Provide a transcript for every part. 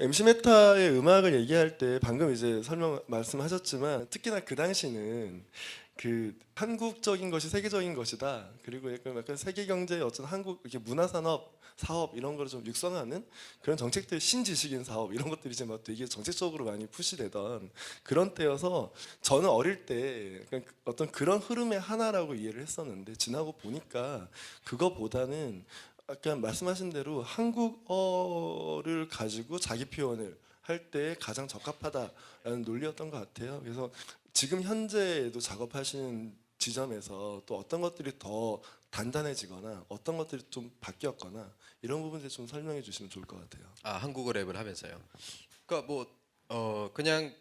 MC 메타의 음악을 얘기할 때 방금 이제 설명 말씀하셨지만 특히나 그 당시는 그 한국적인 것이 세계적인 것이다. 그리고 약간 세계 경제의 어떤 한국 이렇게 문화 산업 사업 이런 거를 좀 육성하는 그런 정책들 신지식인 사업 이런 것들이 이제 막 되게 정책적으로 많이 푸시되던 그런 때여서 저는 어릴 때 약간 어떤 그런 흐름의 하나라고 이해를 했었는데 지나고 보니까 그거보다는 약간 말씀하신 대로 한국어를 가지고 자기 표현을 할 때 가장 적합하다라는 논리였던 것 같아요. 그래서 지금 현재에도 작업하시는 지점에서 또 어떤 것들이 더 단단해지거나 어떤 것들이 좀 바뀌었거나 이런 부분들 좀 설명해 주시면 좋을 것 같아요. 아, 한국어 랩을 하면서요. 그러니까 그냥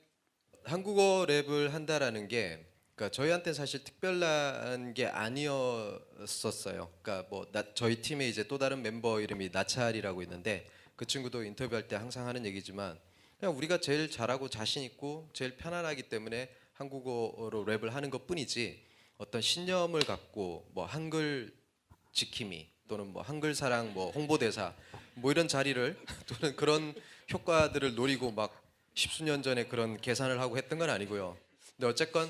한국어 랩을 한다라는 게 그러니까 저희한테 사실 특별한 게 아니었었어요. 그러니까 저희 팀에 이제 또 다른 멤버 이름이 나찰이라고 있는데 그 친구도 인터뷰할 때 항상 하는 얘기지만 그냥 우리가 제일 잘하고 자신 있고 제일 편안하기 때문에 한국어로 랩을 하는 것뿐이지 어떤 신념을 갖고 뭐 한글 지킴이 또는 뭐 한글 사랑 뭐 홍보대사 뭐 이런 자리를 또는 그런 효과들을 노리고 막 십수년 전에 그런 계산을 하고 했던 건 아니고요. 근데 어쨌건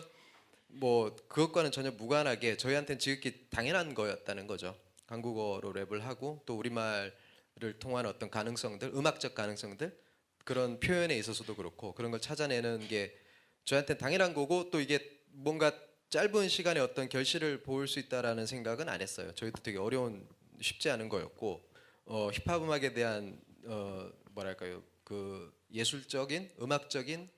뭐 그것과는 전혀 무관하게 저희한테는 지극히 당연한 거였다는 거죠. 한국어로 랩을 하고 또 우리말을 통한 어떤 가능성들, 음악적 가능성들 그런 표현에 있어서도 그렇고 그런 걸 찾아내는 게 저한테는 당연한 거고 또 이게 뭔가 짧은 시간에 어떤 결실을 보일 수 있다라는 생각은 안 했어요. 저희도 되게 어려운 쉽지 않은 거였고 힙합 음악에 대한 뭐랄까요 그 예술적인 음악적인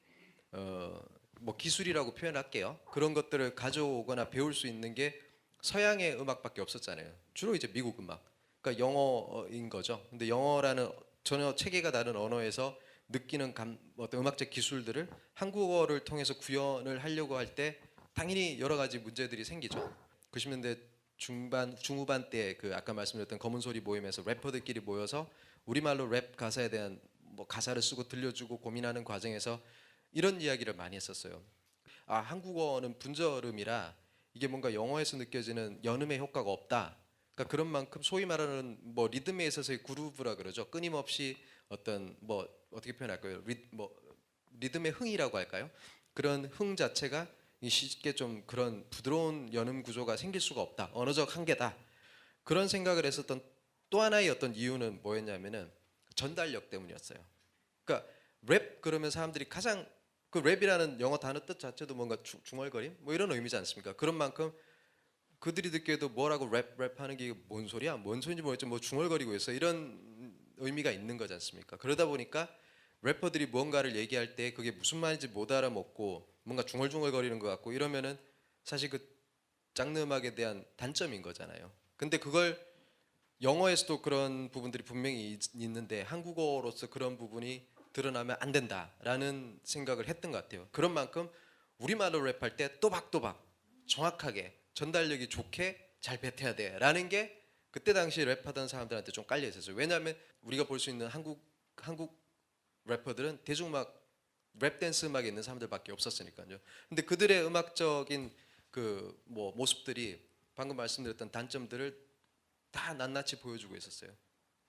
뭐 기술이라고 표현할게요. 그런 것들을 가져오거나 배울 수 있는 게 서양의 음악밖에 없었잖아요. 주로 이제 미국 음악. 그러니까 영어인 거죠. 근데 영어라는 전혀 체계가 다른 언어에서 느끼는 어떤 음악적 기술들을 한국어를 통해서 구현을 하려고 할 때 당연히 여러 가지 문제들이 생기죠. 90년대 중후반 때 그 아까 말씀드렸던 검은 소리 모임에서 래퍼들끼리 모여서 우리말로 랩 가사에 대한 뭐 가사를 쓰고 들려주고 고민하는 과정에서 이런 이야기를 많이 했었어요. 아, 한국어는 분절음이라 이게 뭔가 영어에서 느껴지는 연음의 효과가 없다. 그러니까 그런 만큼 소위 말하는 뭐 리듬에 있어서의 그루브라 그러죠. 끊임없이 어떤 뭐 어떻게 표현할까요? 리듬의 흥이라고 할까요? 그런 흥 자체가 쉽게 좀 그런 부드러운 연음 구조가 생길 수가 없다. 언어적 한계다. 그런 생각을 했었던 또 하나의 어떤 이유는 뭐였냐면은 전달력 때문이었어요. 그러니까 랩 그러면 사람들이 가장 그 랩이라는 영어 단어 뜻 자체도 뭔가 중얼거림 뭐 이런 의미지 않습니까? 그런 만큼 그들이 듣기에도 뭐라고 랩하는 게 뭔 소리야? 뭔 소리인지 모르겠지만 뭐 중얼거리고 있어 이런 의미가 있는 거지 않습니까? 그러다 보니까 래퍼들이 뭔가를 얘기할 때 그게 무슨 말인지 못 알아먹고 뭔가 중얼중얼거리는 것 같고 이러면은 사실 그 장르 음악에 대한 단점인 거잖아요. 근데 그걸 영어에서도 그런 부분들이 분명히 있는데 한국어로서 그런 부분이 드러나면 안 된다라는 생각을 했던 것 같아요. 그런 만큼 우리말로 랩할 때 또박또박 정확하게 전달력이 좋게 잘 뱉어야 돼라는 게 그때 당시 랩하던 사람들한테 좀 깔려 있었어요. 왜냐하면 우리가 볼 수 있는 한국 래퍼들은 대중음악 랩 댄스 음악에 있는 사람들밖에 없었으니까요. 근데 그들의 음악적인 그 뭐 모습들이 방금 말씀드렸던 단점들을 다 낱낱이 보여주고 있었어요.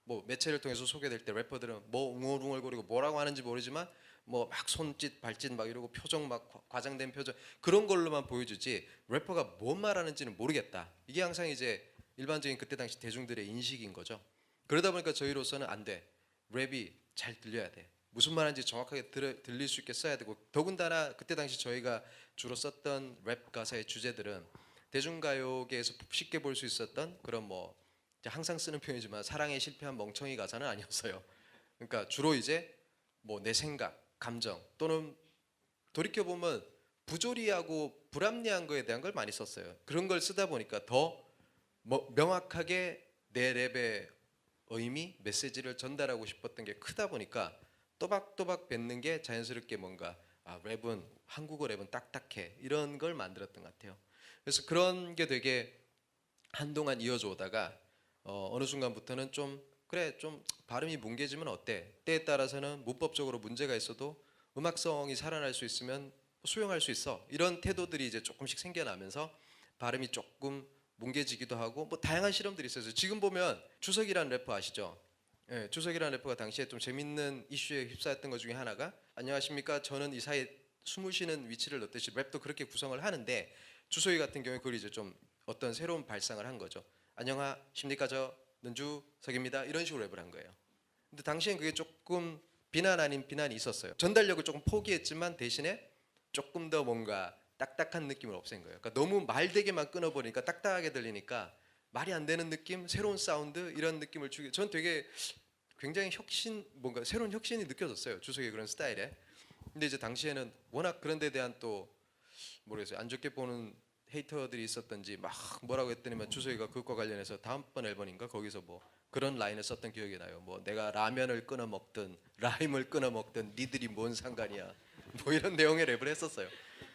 뭐 매체를 통해서 소개될 때 래퍼들은 뭐 웅얼웅얼거리고 뭐라고 하는지 모르지만 뭐 막 손짓 발짓 막 이러고 표정 막 과장된 표정 그런 걸로만 보여주지 래퍼가 뭔 말하는지는 모르겠다. 이게 항상 이제 일반적인 그때 당시 대중들의 인식인 거죠. 그러다 보니까 저희로서는 안 돼. 랩이 잘 들려야 돼. 무슨 말인지 정확하게 들릴 수 있게 써야 되고 더군다나 그때 당시 저희가 주로 썼던 랩 가사의 주제들은 대중가요계에서 쉽게 볼 수 있었던 그런 뭐 항상 쓰는 표현이지만 사랑에 실패한 멍청이 가사는 아니었어요. 그러니까 주로 이제 뭐 내 생각, 감정 또는 돌이켜 보면 부조리하고 불합리한 거에 대한 걸 많이 썼어요. 그런 걸 쓰다 보니까 더 명확하게 내 랩의 의미, 메시지를 전달하고 싶었던 게 크다 보니까 또박또박 뱉는 게 자연스럽게 뭔가 랩은 한국어 랩은 딱딱해 이런 걸 만들었던 것 같아요. 그래서 그런 게 되게 한동안 이어져 오다가 어느 순간부터는 좀 그래 좀 발음이 뭉개지면 어때? 때에 따라서는 문법적으로 문제가 있어도 음악성이 살아날 수 있으면 수용할 수 있어. 이런 태도들이 이제 조금씩 생겨나면서 발음이 조금 뭉개지기도 하고 뭐 다양한 실험들이 있어요. 지금 보면 주석이라는 래퍼 아시죠? 예, 주석이라는 래퍼가 당시에 좀 재밌는 이슈에 휩싸였던 것 중에 하나가 안녕하십니까 저는 이 사이에 숨을 쉬는 위치를 넣듯이 랩도 그렇게 구성을 하는데 주석이 같은 경우에 그걸 이제 좀 어떤 새로운 발상을 한 거죠. 안녕하십니까 저는 주석입니다 이런 식으로 랩을 한 거예요. 근데 당시엔 그게 조금 비난 아닌 비난이 있었어요. 전달력을 조금 포기했지만 대신에 조금 더 뭔가 딱딱한 느낌을 없앤 거예요. 그러니까 너무 말되게만 끊어버리니까 딱딱하게 들리니까 말이 안 되는 느낌, 새로운 사운드 이런 느낌을 주기. 전 되게 굉장히 혁신, 뭔가 새로운 혁신이 느껴졌어요. 주석의 그런 스타일에. 근데 이제 당시에는 워낙 그런 데 대한 또 모르겠어요. 안 좋게 보는 헤이터들이 있었던지 막 뭐라고 했더니만 주석이가 그것과 관련해서 다음번 앨범인가 거기서 뭐 그런 라인을 썼던 기억이 나요. 뭐 내가 라면을 끊어 먹든 라임을 끊어 먹든 니들이 뭔 상관이야. 뭐 이런 내용의 랩을 했었어요.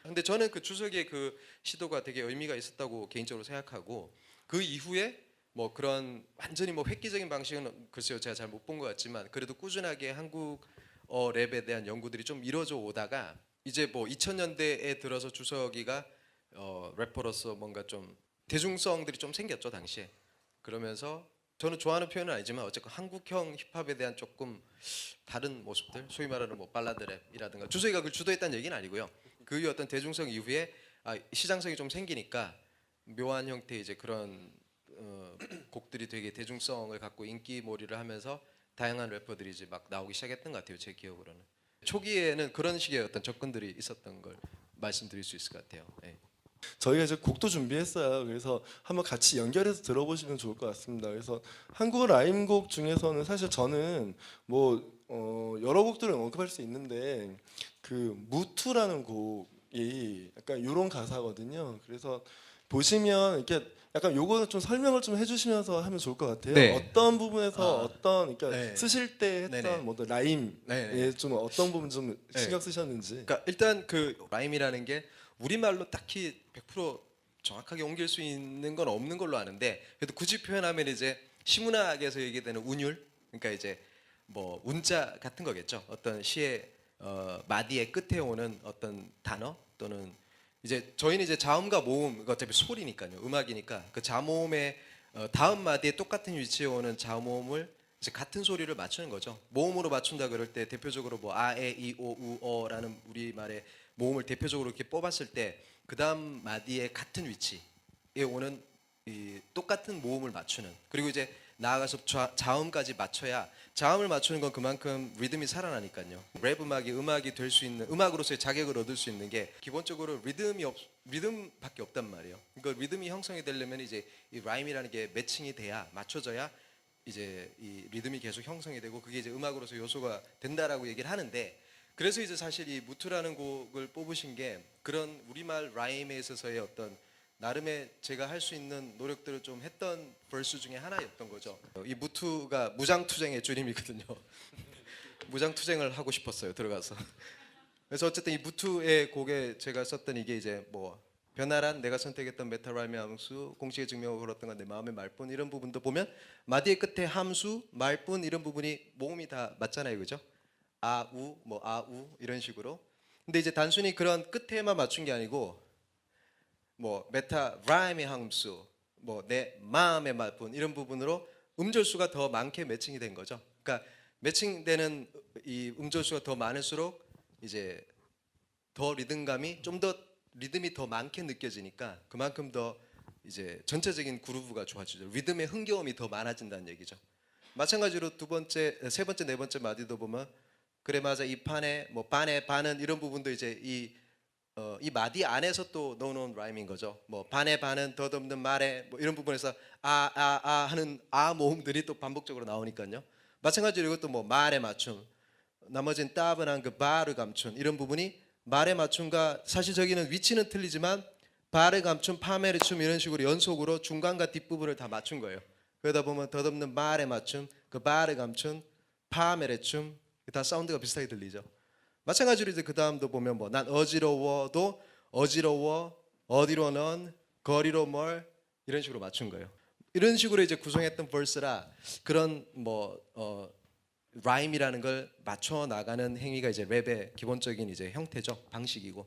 근데 저는 그 주석의 그 시도가 되게 의미가 있었다고 개인적으로 생각하고 그 이후에 뭐 그런 완전히 뭐 획기적인 방식은 글쎄요 제가 잘 못 본 것 같지만 그래도 꾸준하게 한국 랩에 대한 연구들이 좀 이루어져 오다가 이제 뭐 2000년대에 들어서 주석이가 래퍼로서 뭔가 좀 대중성들이 좀 생겼죠 당시에. 그러면서 저는 좋아하는 표현은 아니지만 어쨌건 한국형 힙합에 대한 조금 다른 모습들, 소위 말하는 뭐 발라드 랩이라든가 주석이가 그걸 주도했다는 얘기는 아니고요. 그 어떤 대중성 이후에 시장성이 좀 생기니까 묘한 형태의 이제 그런 곡들이 되게 대중성을 갖고 인기몰이를 하면서 다양한 래퍼들이 이제 막 나오기 시작했던 것 같아요. 제 기억으로는 초기에는 그런 식의 어떤 접근들이 있었던 걸 말씀드릴 수 있을 것 같아요. 네. 저희가 이제 곡도 준비했어요. 그래서 한번 같이 연결해서 들어보시면 좋을 것 같습니다. 그래서 한국어 라임곡 중에서는 사실 저는 뭐 여러 곡들을 언급할 수 있는데 그 무투라는 곡이 약간 이런 가사거든요. 그래서 보시면 이렇게 약간 요거는 좀 설명을 좀 해주시면서 하면 좋을 것 같아요. 네. 어떤 부분에서 어떤 그러니까 네. 쓰실 때 했던 네네. 뭐 라임에 네네. 좀 어떤 부분 좀 네. 신경 쓰셨는지. 그러니까 일단 그 라임이라는 게 우리말로 딱히 100% 정확하게 옮길 수 있는 건 없는 걸로 아는데 그래도 굳이 표현하면 이제 시문학에서 얘기되는 운율 그러니까 이제 뭐 운자 같은 거겠죠. 어떤 시의 마디의 끝에 오는 어떤 단어 또는 이제 저희는 이제 자음과 모음 이거 어차피 소리니까요. 음악이니까 그 자모음의 다음 마디에 똑같은 위치에 오는 자모음을 이제 같은 소리를 맞추는 거죠. 모음으로 맞춘다 그럴 때 대표적으로 뭐 아에 이오 우어라는 우리말의 모음을 대표적으로 이렇게 뽑았을 때 그 다음 마디의 같은 위치에 오는 이 똑같은 모음을 맞추는 그리고 이제 나아가서 자음까지 맞춰야 자음을 맞추는 건 그만큼 리듬이 살아나니까요. 랩 음악이 될 수 있는 음악으로서의 자격을 얻을 수 있는 게 기본적으로 리듬밖에 없단 말이에요. 그러니까 리듬이 형성이 되려면 이제 이 라임이라는 게 매칭이 돼야 맞춰져야 이제 이 리듬이 계속 형성이 되고 그게 이제 음악으로서 요소가 된다라고 얘기를 하는데 그래서 이제 사실 이 무투라는 곡을 뽑으신 게 그런 우리말 라임에 있어서의 어떤 나름의 제가 할 수 있는 노력들을 좀 했던 벌스 중에 하나였던 거죠. 이 무투가 무장투쟁의 줄임이거든요. 무장투쟁을 하고 싶었어요 들어가서. 그래서 어쨌든 이 무투의 곡에 제가 썼던 이게 이제 뭐 변화란 내가 선택했던 메타 라임의 함수 공식의 증명을 걸었던 건 내 마음의 말뿐 이런 부분도 보면 마디의 끝에 함수 말뿐 이런 부분이 모음이 다 맞잖아요 그죠? 아우 뭐 아우 이런 식으로. 근데 이제 단순히 그런 끝에만 맞춘 게 아니고 뭐 메타 라임의 함수 뭐 내 마음의 말뿐 이런 부분으로 음절수가 더 많게 매칭이 된 거죠. 그러니까 매칭되는 이 음절수가 더 많을수록 이제 더 리듬감이 좀 더 리듬이 더 많게 느껴지니까 그만큼 더 이제 전체적인 그루브가 좋아지죠. 리듬의 흥겨움이 더 많아진다는 얘기죠. 마찬가지로 두 번째, 세 번째, 네 번째 마디도 보면 그래 맞아 이 판에 뭐 반에 반은 이런 부분도 이제 이 마디 안에서 또 넣어놓은 라임인 거죠. 뭐 반에 반은 덧없는 말에 뭐 이런 부분에서 아 하는 아 모음들이 또 반복적으로 나오니까요. 마찬가지로 이것도 뭐 말에 맞춤, 나머지는 따분한 그 바를 감춘 이런 부분이 말의 맞춤과 사실 저기는 위치는 틀리지만 바를 감춘 파메르 춤 이런 식으로 연속으로 중간과 뒷부분을 다 맞춘 거예요. 그러다 보면 덧없는 말의 맞춤, 그 바를 감춘 파메르 춤 다 사운드가 비슷하게 들리죠. 마찬가지로 이제 그 다음도 보면 뭐 난 어지러워도 어지러워 어디로 넌 거리로 뭘 이런 식으로 맞춘 거예요. 이런 식으로 이제 구성했던 벌스라 그런 뭐 라임이라는 걸 맞춰 나가는 행위가 이제 랩의 기본적인 이제 형태죠 방식이고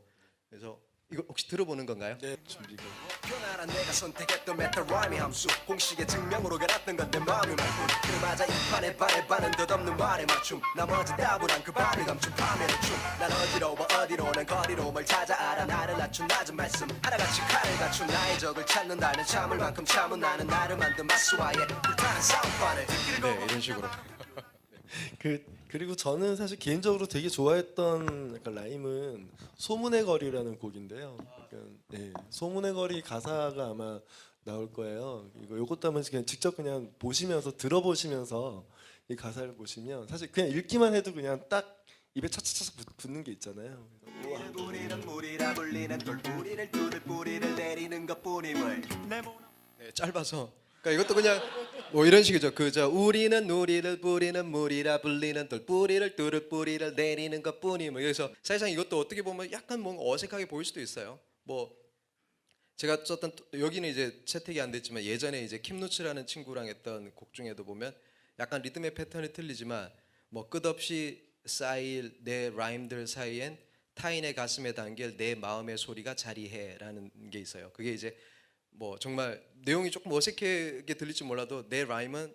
그래서 이거 혹시 들어보는 건가요? 네, 준비가. 변화란 내가 선택했던 메타 라임의 함수 공식의 증명으로 갈았던 건 내 마음이 말뿐 그마저 이 판에 반에 반은 덧없는 말에 맞춤 나머지 따분한 그 발을 감춘 파멸의 춤난 어디로 어디로 난 거리로 뭘 찾아 알아 나를 낮춘 낮은 말씀 하나같이 칼을 갖춘 나의 적을 찾는다는 참을 만큼 참은 나는 나를 만든 마수와의 불타는 싸움판을 네, 이런 식으로. 그리고 저는 사실 개인적으로 되게 좋아했던 약간 라임은 소문의 거리라는 곡인데요. 네, 소문의 거리 가사가 아마 나올 거예요. 요것도 한번 그냥 직접 그냥 보시면서 들어보시면서 이 가사를 보시면 사실 그냥 읽기만 해도 그냥 딱 입에 차차차 붙는 게 있잖아요. 우와. 뿌리는 물이라 불리는 돌뿌리를 뚫을 뿌리를 내리는 것뿐임을 네, 짧아서. 그러니까 이것도 그냥 뭐 이런 식이죠. 그저 우리는 누리를 뿌리는 물이라 불리는 돌 뿌리를 뚫을 뿌리를 내리는 것뿐이 뭐 그래서 사실상 이것도 어떻게 보면 약간 뭔가 어색하게 보일 수도 있어요. 뭐 제가 썼던 여기는 이제 채택이 안 됐지만 예전에 이제 킴누츠라는 친구랑 했던 곡 중에도 보면 약간 리듬의 패턴이 틀리지만 뭐 끝없이 쌓일 내 라임들 사이엔 타인의 가슴에 담길 내 마음의 소리가 자리해라는 게 있어요. 그게 이제 뭐 정말 내용이 조금 어색하게 들릴지 몰라도 내 라임은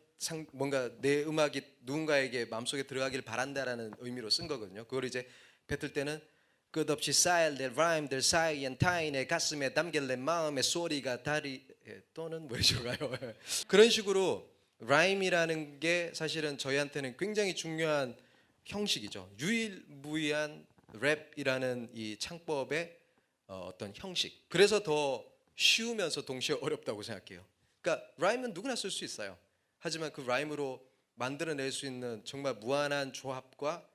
뭔가 내 음악이 누군가에게 마음속에 들어가길 바란다라는 의미로 쓴 거거든요. 그걸 이제 뱉을 때는 끝없이 쌓일 내 라임들 사이엔 타인의 가슴에 담길 내 마음의 소리가 다리 또는 뭐 이렇게 가요. 그런 식으로 라임이라는 게 사실은 저희한테는 굉장히 중요한 형식이죠. 유일무이한 랩이라는 이 창법의 어떤 형식. 그래서 더 쉬우면서 동시에 어렵다고 생각해요. 그러니까 라임은 누구나 쓸 수 있어요. 하지만 그 라임으로 만들어낼 수 있는 정말 무한한 조합과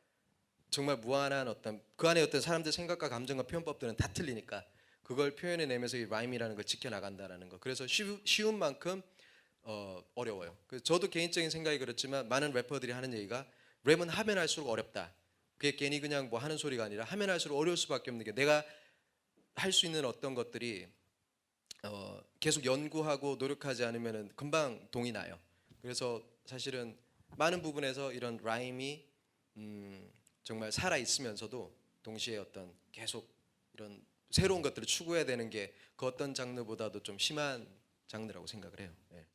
정말 무한한 어떤 그 안에 어떤 사람들 생각과 감정과 표현법들은 다 틀리니까 그걸 표현해내면서 이 라임이라는 걸 지켜나간다라는 거. 그래서 쉬운 만큼 어려워요. 그래서 저도 개인적인 생각이 그렇지만 많은 래퍼들이 하는 얘기가 랩은 하면 할수록 어렵다. 그게 괜히 그냥 뭐 하는 소리가 아니라 하면 할수록 어려울 수밖에 없는 게 내가 할 수 있는 어떤 것들이 계속 연구하고 노력하지 않으면 금방 동이 나요. 그래서 사실은 많은 부분에서 이런 라임이 정말 살아 있으면서도 동시에 어떤 계속 이런 새로운 것들을 추구해야 되는 게 그 어떤 장르보다도 좀 심한 장르라고 생각을 해요. 네.